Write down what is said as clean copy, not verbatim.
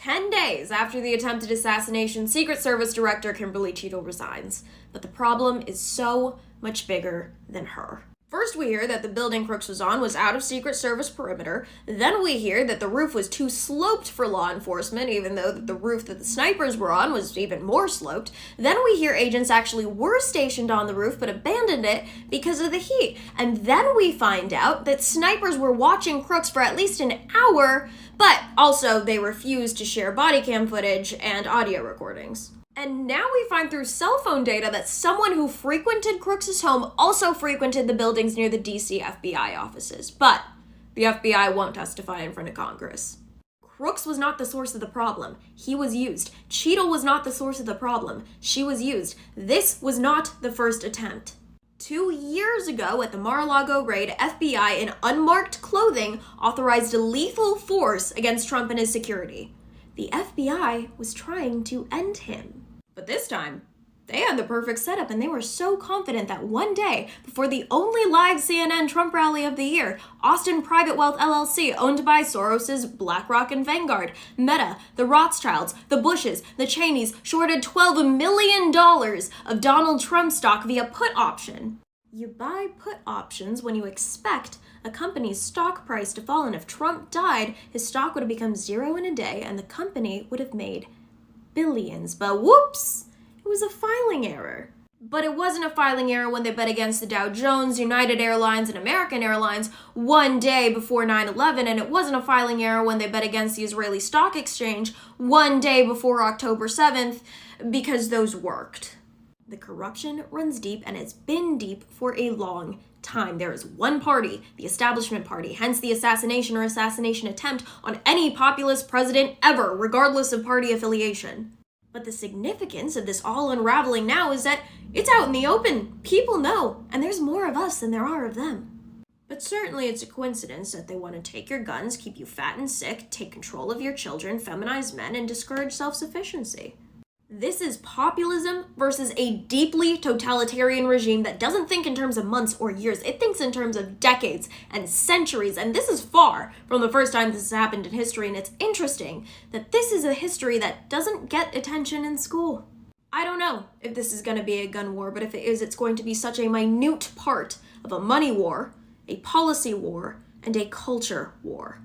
10 days after the attempted assassination, Secret Service Director Kimberly Cheadle resigns. But the problem is so much bigger than her. First, we hear that the building Crooks was on was out of Secret Service perimeter. Then we hear that the roof was too sloped for law enforcement, even though the roof that the snipers were on was even more sloped. Then we hear agents actually were stationed on the roof but abandoned it because of the heat. And then we find out that snipers were watching Crooks for at least an hour, but also they refused to share body cam footage and audio recordings. And now we find through cell phone data that someone who frequented Crooks' home also frequented the buildings near the DC FBI offices. But the FBI won't testify in front of Congress. Crooks was not the source of the problem. He was used. Cheadle was not the source of the problem. She was used. This was not the first attempt. 2 years ago at the Mar-a-Lago raid, FBI in unmarked clothing authorized a lethal force against Trump and his security. The FBI was trying to end him. But this time, they had the perfect setup, and they were so confident that one day, before the only live CNN Trump rally of the year, Austin Private Wealth LLC, owned by Soros's BlackRock and Vanguard, Meta, the Rothschilds, the Bushes, the Cheneys, shorted $12 million of Donald Trump stock via put option. You buy put options when you expect a company's stock price to fall, and if Trump died, his stock would have become zero in a day, and the company would have made billions. But whoops, it was a filing error. But it wasn't a filing error when they bet against the Dow Jones, United Airlines, and American Airlines one day before 9/11, and it wasn't a filing error when they bet against the Israeli Stock Exchange one day before October 7th, because those worked. The corruption runs deep, and it's been deep for a long time. There is one party, the establishment party, hence the assassination or assassination attempt on any populist president ever, regardless of party affiliation. But the significance of this all unraveling now is that it's out in the open. People know, and there's more of us than there are of them. But certainly it's a coincidence that they want to take your guns, keep you fat and sick, take control of your children, feminize men, and discourage self-sufficiency. This is populism versus a deeply totalitarian regime that doesn't think in terms of months or years. It thinks in terms of decades and centuries, and this is far from the first time this has happened in history, and it's interesting that this is a history that doesn't get attention in school. I don't know if this is going to be a gun war, but if it is, it's going to be such a minute part of a money war, a policy war, and a culture war.